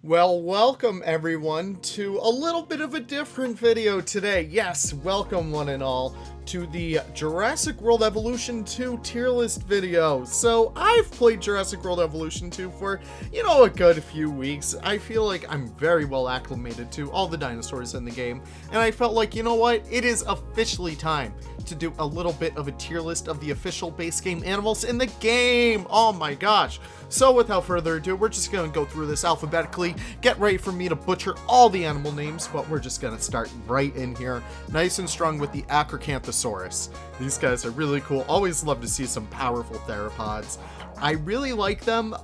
Well, welcome everyone to a little bit of a different video today. Yes, welcome one and all to the Jurassic World Evolution 2 tier list video. So I've played Jurassic World Evolution 2 for, a good few weeks. I feel like I'm very well acclimated to all the dinosaurs in the game, and I felt like, it is officially time to do a little bit of a tier list of the official base game animals in the game. Oh my gosh. So without further ado, we're just going to go through this alphabetically. Get ready for me to butcher all the animal names, but we're just going to start right in here, nice and strong with the Acricanthosaurus. These guys are really cool. Always love to see some powerful theropods. I really like them,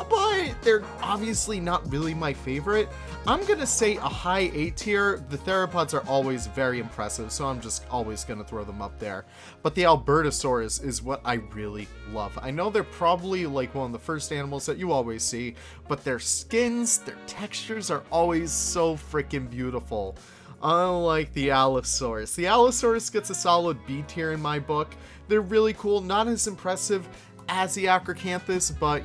but they're obviously not really my favorite. I'm gonna say a high A tier. The theropods are always very impressive, so I'm just always gonna throw them up there. But the Albertasaurus is what I really love. I know they're probably like one of the first animals that you always see, but their skins, their textures are always so freaking beautiful. Unlike the Allosaurus. The Allosaurus gets a solid B tier in my book. They're really cool, not as impressive as the Acricanthus, but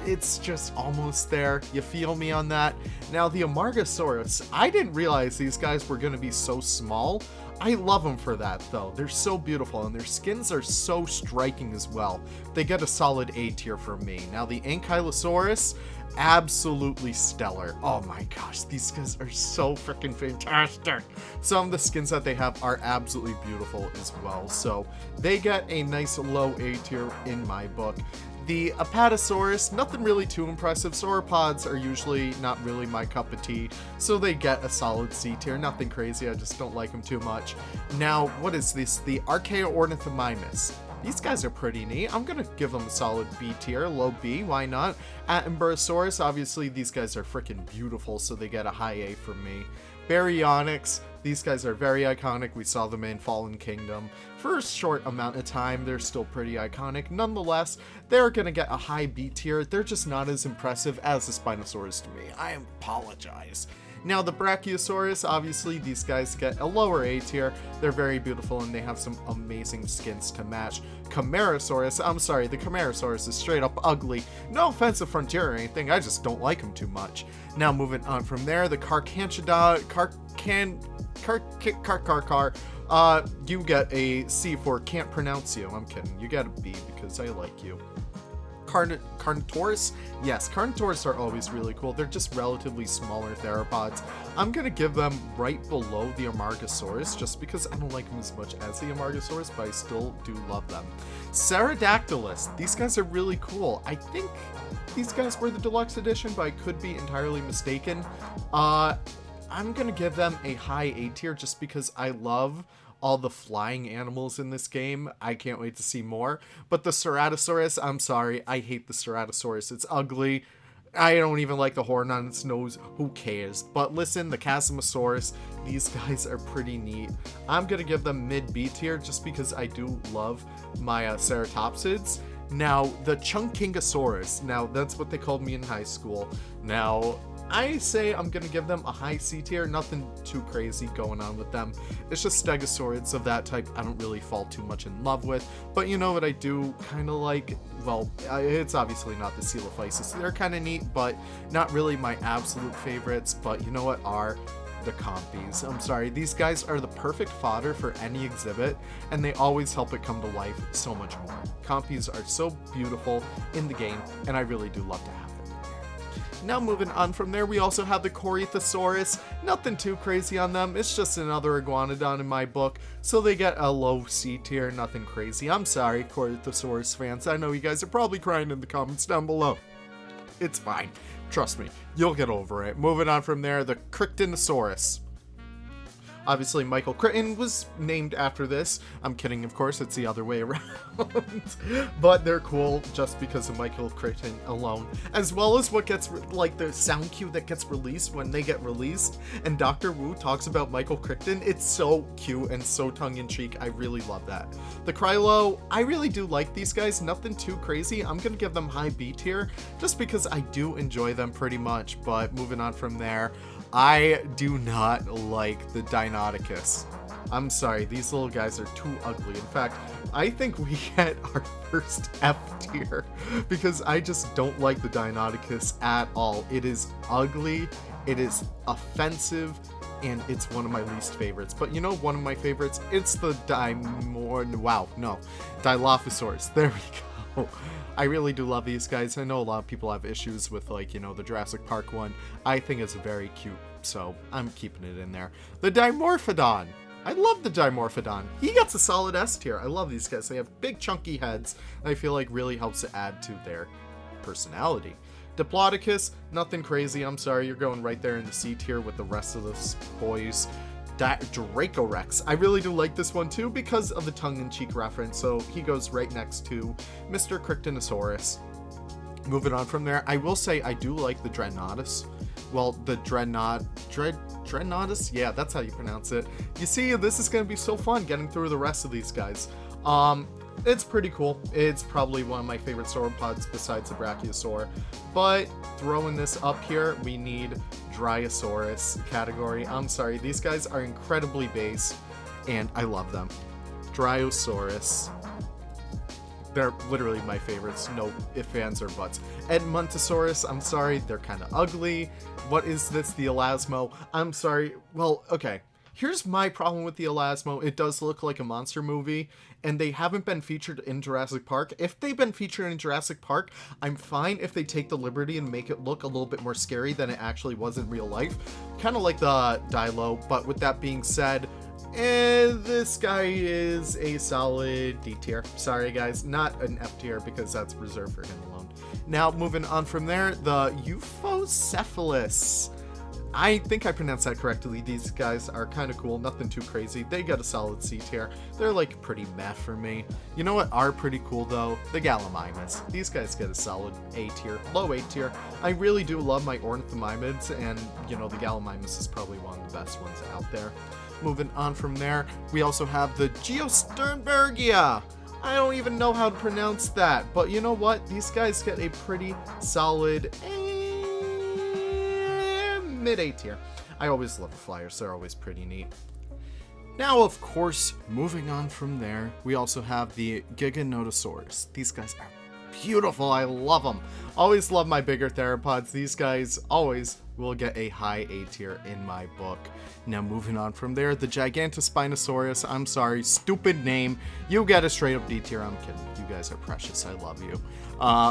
it's just almost there. You feel me on that? Now the Amargasaurus, I didn't realize these guys were going to be so small. I love them for that though. They're so beautiful and their skins are so striking as well. They get a solid A tier from me. Now the Ankylosaurus, absolutely stellar. Oh my gosh, these guys are so freaking fantastic. Some of the skins that they have are absolutely beautiful as well, so they get a nice low A tier in my book. The Apatosaurus, nothing really too impressive. Sauropods are usually not really my cup of tea, so they get a solid C tier. Nothing crazy, I just don't like them too much. Now, what is this? The Archaeornithomimus. These guys are pretty neat. I'm gonna give them a solid B tier, low B, why not? Ambersaurus, obviously these guys are freaking beautiful, so they get a high A from me. Baryonyx, these guys are very iconic. We saw them in Fallen Kingdom. For a short amount of time, they're still pretty iconic. Nonetheless, they're gonna get a high B tier. They're just not as impressive as the Spinosaurus to me. I apologize. Now the Brachiosaurus, obviously these guys get a lower A tier. They're very beautiful and they have some amazing skins to match. Camarasaurus, I'm sorry, the Camarasaurus is straight up ugly. No offense to Frontier or anything, I just don't like him too much. Now moving on from there, the you get a C for can't pronounce you. I'm kidding, you get a B because I like you. Carnotaurus? Yes, Carnotaurus are always really cool. They're just relatively smaller theropods. I'm gonna give them right below the Amargasaurus just because I don't like them as much as the Amargasaurus, but I still do love them. Serodactylus. These guys are really cool. I think these guys were the deluxe edition, but I could be entirely mistaken. I'm gonna give them a high A tier just because I love all the flying animals in this game. I can't wait to see more. But the Ceratosaurus, I'm sorry, I hate the Ceratosaurus. It's ugly. I don't even like the horn on its nose. Who cares? But listen, the Castlemosaurus, these guys are pretty neat. I'm gonna give them mid B tier just because I do love my Ceratopsids. Now, the Chunkingosaurus, now that's what they called me in high school. Now, I say I'm gonna give them a high C tier, nothing too crazy going on with them. It's just stegosaurids of that type I don't really fall too much in love with, but you know what I do kind of like? Well, it's obviously not the Coelophysis. They're kind of neat, but not really my absolute favorites, but you know what are? The Compies. I'm sorry, these guys are the perfect fodder for any exhibit, and they always help it come to life so much more. Compies are so beautiful in the game, and I really do love to have them. Now moving on from there, we also have the Corythosaurus. Nothing too crazy on them, it's just another iguanodon in my book, so they get a low C tier, nothing crazy. I'm sorry, Corythosaurus fans, I know you guys are probably crying in the comments down below. It's fine, trust me, you'll get over it. Moving on from there, the Cryptanosaurus. Obviously, Michael Crichton was named after this. I'm kidding, of course, it's the other way around. But they're cool just because of Michael Crichton alone. As well as what gets, like, the sound cue that gets released when they get released. And Dr. Wu talks about Michael Crichton. It's so cute and so tongue-in-cheek. I really love that. The Krylo, I really do like these guys. Nothing too crazy. I'm going to give them high B tier just because I do enjoy them pretty much. But moving on from there, I do not like the Diplodocus. I'm sorry, these little guys are too ugly. In fact, I think we get our first F tier because I just don't like the Diplodocus at all. It is ugly, it is offensive, and it's one of my least favorites. But you know, one of my favorites, it's the Dilophosaurus. There we go. I really do love these guys. I know a lot of people have issues with, like, you know, the Jurassic Park one. I think it's very cute, so I'm keeping it in there. The Dimorphodon. I love the Dimorphodon. He gets a solid S tier. I love these guys. They have big chunky heads, and I feel like really helps to add to their personality. Diplodocus, nothing crazy. I'm sorry, you're going right there in the C tier with the rest of the boys. Dracorex. I really do like this one too because of the tongue-in-cheek reference, so he goes right next to Mr. Cryptanosaurus. Moving on from there, I will say I do like the Dreadnoughtus. Well, the Dreadnoughtus? Yeah, that's how you pronounce it. You see, this is going to be so fun getting through the rest of these guys. It's pretty cool. It's probably one of my favorite sauropods besides the Brachiosaurus. But throwing this up here, we need Dryosaurus category. I'm sorry, these guys are incredibly base, and I love them. Dryosaurus. They're literally my favorites. No ifs, ands, or buts. Edmontosaurus, I'm sorry, they're kind of ugly. What is this? The Elasmo? I'm sorry. Well, okay. Here's my problem with the Elasmo. It does look like a monster movie, and they haven't been featured in Jurassic Park. If they've been featured in Jurassic Park, I'm fine if they take the liberty and make it look a little bit more scary than it actually was in real life. Kind of like the Dilo, but with that being said, this guy is a solid D tier. Sorry guys, not an F tier because that's reserved for him alone. Now, moving on from there, the Euphocephalus. I think I pronounced that correctly. These guys are kind of cool, nothing too crazy. They get a solid C tier. They're like pretty meh for me. You know what are pretty cool though? The Gallimimus. These guys get a solid A tier, low A tier. I really do love my ornithomimids, and you know, the Gallimimus is probably one of the best ones out there. Moving on from there, we also have the Geosternbergia. I don't even know how to pronounce that, but you know what? These guys get a pretty solid mid-A tier. I always love the flyers, they're always pretty neat. Now, of course, moving on from there, we also have the Giganotosaurus. These guys are beautiful, I love them. Always love my bigger theropods. These guys always will get a high A tier in my book. Now, moving on from there, the Gigantospinosaurus. I'm sorry, stupid name. You get a straight up D tier. I'm kidding. You guys are precious. I love you.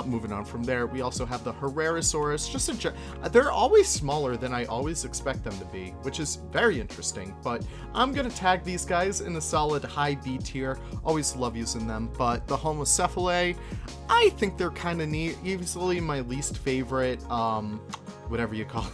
Moving on from there, we also have the Herrerasaurus. They're always smaller than I always expect them to be, which is very interesting. But I'm gonna tag these guys in a solid high B tier. Always love using them. But the Homocephalae, I think they're kind of neat. Easily my least favorite, whatever you call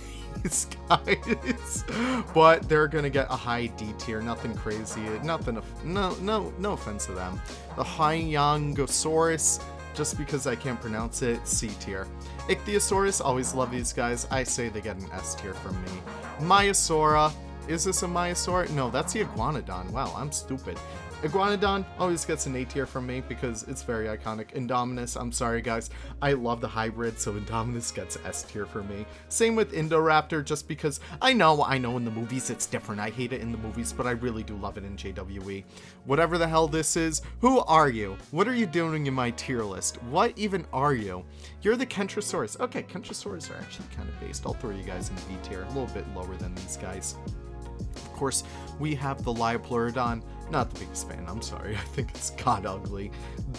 these guys, but they're gonna get a high D tier. Nothing crazy, nothing. No offense to them. The Hyangosaurus, just because I can't pronounce it, C tier. Ichthyosaurus, always love these guys. I say they get an S tier from me. Maiasaura, is this a Maiasaura? No, that's the Iguanodon. Wow, I'm stupid. Iguanodon always gets an A tier from me because it's very iconic. Indominus, I'm sorry guys, I love the hybrid, so Indominus gets S tier for me. Same with Indoraptor, just because I know in the movies it's different. I hate it in the movies, but I really do love it in JWE. Whatever the hell this is, who are you? What are you doing in my tier list? What even are you? You're the Kentrosaurus. Okay, Kentrosaurus are actually kind of based. I'll throw you guys in B tier, a little bit lower than these guys. Of course, we have the Liopleurodon. Not the biggest fan, I'm sorry. I think it's god ugly.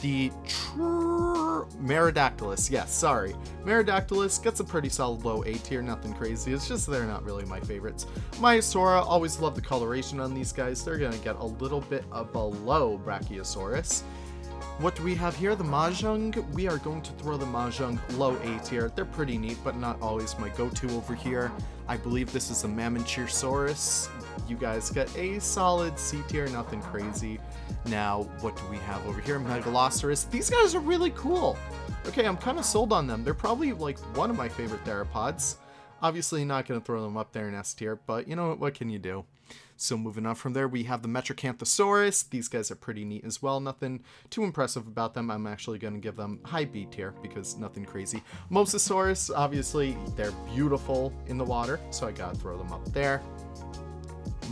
The Serodactylus. Yes, sorry. Serodactylus gets a pretty solid low A tier, nothing crazy. It's just they're not really my favorites. Maiasaura, always love the coloration on these guys. They're going to get a little bit below Brachiosaurus. What do we have here? The Mahjong. We are going to throw the Mahjong low A tier. They're pretty neat, but not always my go-to over here. I believe this is the Mamenchirosaurus. You guys get a solid C tier, nothing crazy. Now, what do we have over here? Megalosaurus. These guys are really cool. Okay, I'm kind of sold on them. They're probably like one of my favorite theropods. Obviously not going to throw them up there in S tier, but you know what can you do? So moving on from there, we have the Metracanthosaurus. These guys are pretty neat as well. Nothing too impressive about them. I'm actually going to give them high B tier because nothing crazy. Mosasaurus, obviously, they're beautiful in the water, so I got to throw them up there.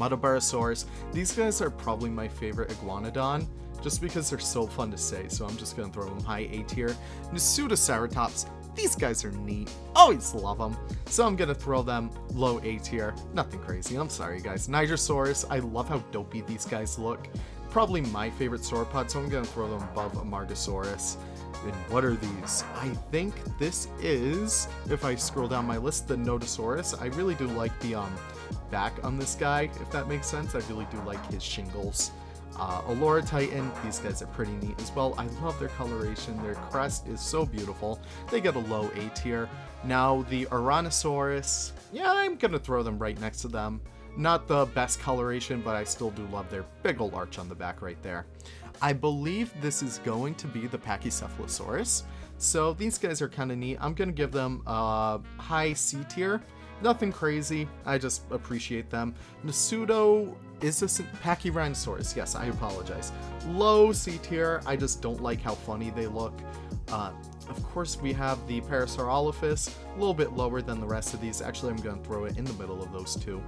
Albertasaurus. These guys are probably my favorite iguanodon, just because they're so fun to say, so I'm just going to throw them high A tier. Pseudoceratops. These guys are neat. Always love them. So I'm going to throw them low A tier. Nothing crazy. I'm sorry, guys. Nigesaurus. I love how dopey these guys look. Probably my favorite sauropod, so I'm going to throw them above Amargasaurus. And what are these? I think this is, if I scroll down my list, the Nodosaurus. I really do like the back on this guy, if that makes sense. I really do like his shingles. Allura Titan, these guys are pretty neat as well. I love their coloration. Their crest is so beautiful. They get a low A tier. Now the Tyrannosaurus, yeah, I'm gonna throw them right next to them. Not the best coloration, but I still do love their big ol' arch on the back right there. I believe this is going to be the Pachycephalosaurus. So these guys are kind of neat. I'm gonna give them a high C tier. Nothing crazy. I just appreciate them. Pseudo, is this Pachyrhinosaurus? Yes, I apologize. Low C tier. I just don't like how funny they look. Of course, we have the Parasaurolophus, a little bit lower than the rest of these. Actually, I'm going to throw it in the middle of those two.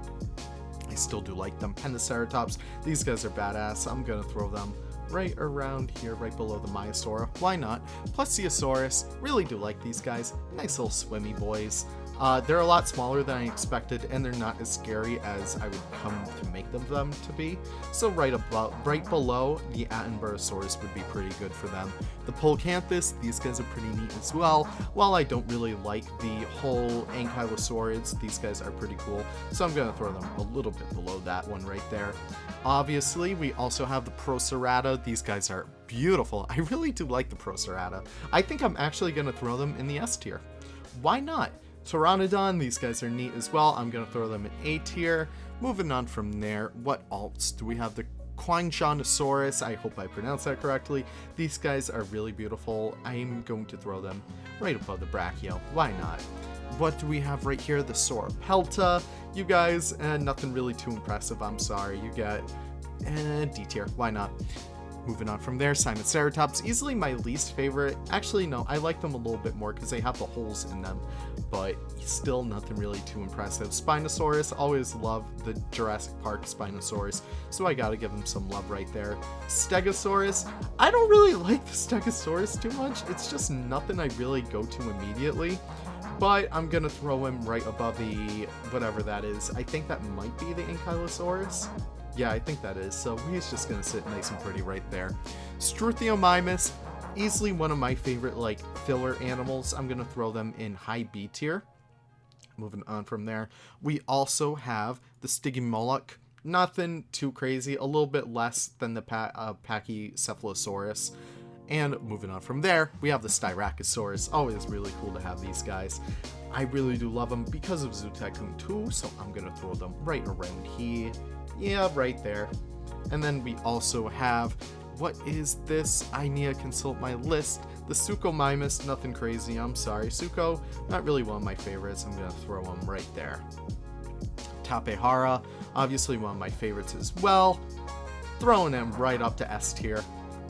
I still do like them. Pentoceratops, these guys are badass. I'm going to throw them right around here, right below the Maiasaura. Why not? Plesiosaurus, really do like these guys. Nice little swimmy boys. They're a lot smaller than I expected, and they're not as scary as I would come to make them to be. So right below, the Attenborosaurus would be pretty good for them. The Polycanthus, these guys are pretty neat as well. While I don't really like the whole Ankylosaurids, these guys are pretty cool. So I'm going to throw them a little bit below that one right there. Obviously, we also have the Procerata. These guys are beautiful. I really do like the Procerata. I think I'm actually going to throw them in the S tier. Why not? Pteranodon, these guys are neat as well. I'm going to throw them in A tier. Moving on from there, what alts do we have? The Quinchonosaurus, I hope I pronounced that correctly. These guys are really beautiful. I'm going to throw them right above the Brachio. Why not? What do we have right here? The Sauropelta. You guys, nothing really too impressive. I'm sorry. You get D tier. Why not? Moving on from there, Sinoceratops, easily my least favorite. Actually, no, I like them a little bit more because they have the holes in them, but still nothing really too impressive. Spinosaurus, always love the Jurassic Park Spinosaurus, so I gotta give them some love right there. Stegosaurus, I don't really like the Stegosaurus too much. It's just nothing I really go to immediately, but I'm gonna throw him right above the whatever that is. I think that might be the Ankylosaurus. Yeah, I think that is. So he's just going to sit nice and pretty right there. Struthiomimus, easily one of my favorite like filler animals. I'm going to throw them in high B tier. Moving on from there, we also have the Stiggy Moloch. Nothing too crazy, a little bit less than the Pachycephalosaurus. And moving on from there, we have the Styracosaurus. Always really cool to have these guys. I really do love them because of Zootycoon too, so I'm going to throw them right around here. Yeah, right there. And then we also have, what is this? I need to consult my list. The Suchomimus, nothing crazy, I'm sorry. Sucho, not really one of my favorites. I'm going to throw them right there. Tapehara, obviously one of my favorites as well. Throwing him right up to S tier.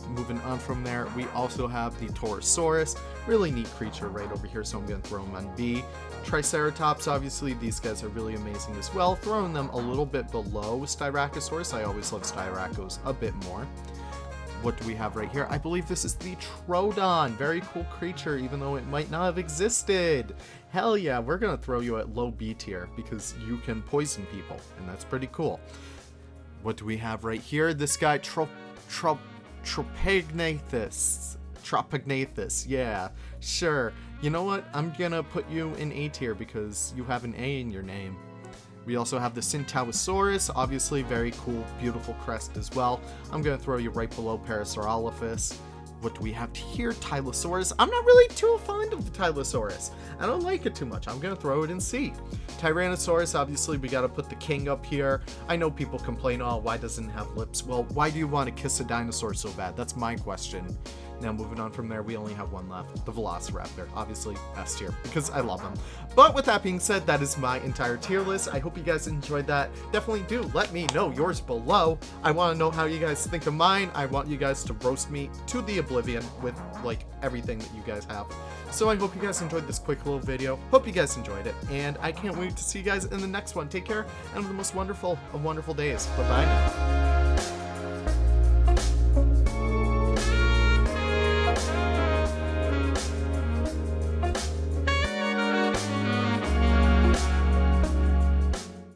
Moving on from there, we also have the Torosaurus. Really neat creature right over here, so I'm going to throw him on B. Triceratops, obviously, these guys are really amazing as well. Throwing them a little bit below Styracosaurus. I always love Styracos a bit more. What do we have right here? I believe this is the Troodon. Very cool creature, even though it might not have existed. Hell yeah, we're going to throw you at low B tier because you can poison people, and that's pretty cool. What do we have right here? This guy, Tropagnathus, yeah, sure. You know what? I'm gonna put you in A tier because you have an A in your name. We also have the Centaurosaurus, obviously very cool, beautiful crest as well. I'm gonna throw you right below Parasaurolophus. What do we have here? Tylosaurus. I'm not really too fond of the Tylosaurus. I don't like it too much. I'm gonna throw it in C. Tyrannosaurus, obviously we gotta put the king up here. I know people complain, oh, why doesn't it have lips? Well, why do you want to kiss a dinosaur so bad? That's my question. Now moving on from there, we only have one left, the Velociraptor, obviously S tier, because I love them. But with that being said, that is my entire tier list. I hope you guys enjoyed that. Definitely do let me know yours below. I want to know how you guys think of mine. I want you guys to roast me to the oblivion with like everything that you guys have. So I hope you guys enjoyed this quick little video. Hope you guys enjoyed it, and I can't wait to see you guys in the next one. Take care and have the most wonderful of wonderful days. Bye bye now.